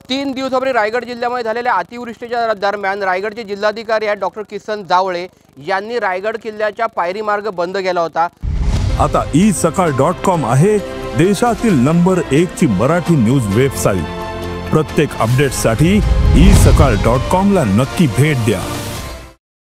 3 दिवसापूर्वी रायगड जिल्ह्यामध्ये झालेल्या अतिवृष्टीच्या दरम्यान रायगडचे जिल्हाधिकारी आहेत डॉक्टर किसन जावळे यांनी रायगड किल्ल्याच्या पायरी मार्ग बंद केला होता। आता isakal.com आहे देशातील नंबर 1 ची मराठी न्यूज वेबसाईट। प्रत्येक अपडेटसाठी isakal.com ला नक्की भेट द्या।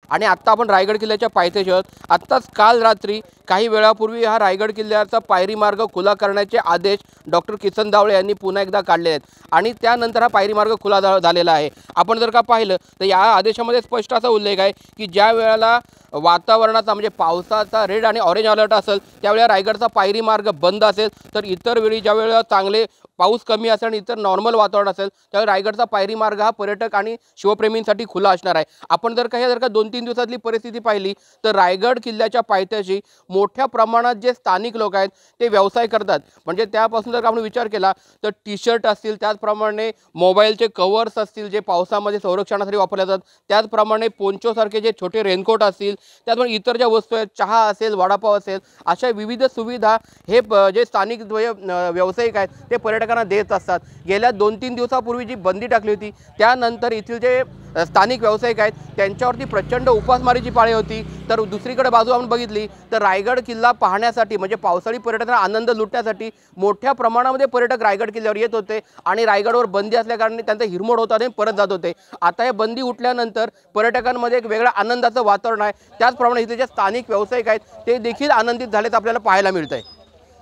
आणि आता आपण रायगड किल्ल्याच्या पायथ्याशी आहोत। आत्ताच काल रात्री काही वेळापूर्वी हा रायगड किल्ल्याचा पायरी मार्ग खुला करण्याचे आदेश डॉक्टर किसन जावळे यांनी पुन्हा एकदा काढले आहेत आणि त्यानंतर हा पायरी मार्ग खुला झालेला आहे। आपण जर का पाहिलं तर या आदेशामध्ये स्पष्ट असा उल्लेख आहे की ज्या वेळेला वातावरणाचा म्हणजे पावसाचा रेड आणि ऑरेंज अलर्ट असेल त्यावेळेला रायगडचा पायरी मार्ग बंद असेल, तर इतर वेळी ज्या वेळेला चांगले पाऊस कमी असेल आणि इतर नॉर्मल वातावरण असेल त्यावेळी रायगडचा पायरी मार्ग हा पर्यटक आणि शिवप्रेमींसाठी खुला असणार आहे। आपण जर का 2-3 दिवसातली परिस्थिती पाहिली तर रायगड किल्ल्याच्या पायथ्याशी मोठ्या प्रमाणात जे स्थानिक लोक आहेत ते व्यवसाय करतात। म्हणजे त्यापासून जर आपण विचार केला तर टी-शर्ट असतील, त्याचप्रमाणे मोबाईलचे कव्हर्स असतील जे पावसामध्ये संरक्षणासाठी वापरले जातात, त्याचप्रमाणे पोंचोसारखे जे छोटे रेनकोट असतील, त्याचप्रमाणे इतर ज्या वस्तू आहेत, चहा असेल, वडापाव असेल, अशा विविध सुविधा हे जे स्थानिक व्यावसायिक आहेत ते पर्यटकांना देत असतात। गेल्या 2-3 दिवसापूर्वी जी बंदी टाकली होती त्यानंतर इथले जे स्थानिक व्यावसायिक आहेत त्यांच्यावरती प्रचंड उपासमारीची पाळी होती। तर दुसरीकडे बाजू आपण बघितली तर रायगड किल्ला पाहण्यासाठी म्हणजे पावसाळी पर्यटकांना आनंद लुटण्यासाठी मोठ्या प्रमाणामध्ये पर्यटक रायगड किल्ल्यावर येत होते आणि रायगडवर बंदी असल्याकारणे त्यांचा हिरमोड होता आणि परत जात होते। आता हे बंदी उठल्यानंतर पर्यटकांमध्ये एक वेगळं आनंदाचं वातावरण आहे। त्याचप्रमाणे इथले जे स्थानिक व्यावसायिक आहेत ते देखील आनंदित झालेत आपल्याला पाहायला मिळतंय।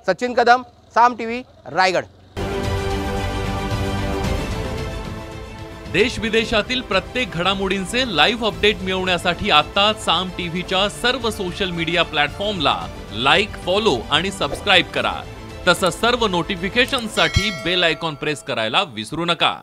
सचिन कदम, साम टीव्ही, रायगड। देश विदेशातील प्रत्येक घडामोडींचे लाईव्ह अपडेट मिळवण्यासाठी आता साम टीव्हीच्या सर्व सोशल मीडिया प्लॅटफॉर्मला लाईक, फॉलो आणि सबस्क्राईब करा। तसंच सर्व नोटिफिकेशनसाठी बेल आयकॉन प्रेस करायला विसरू नका।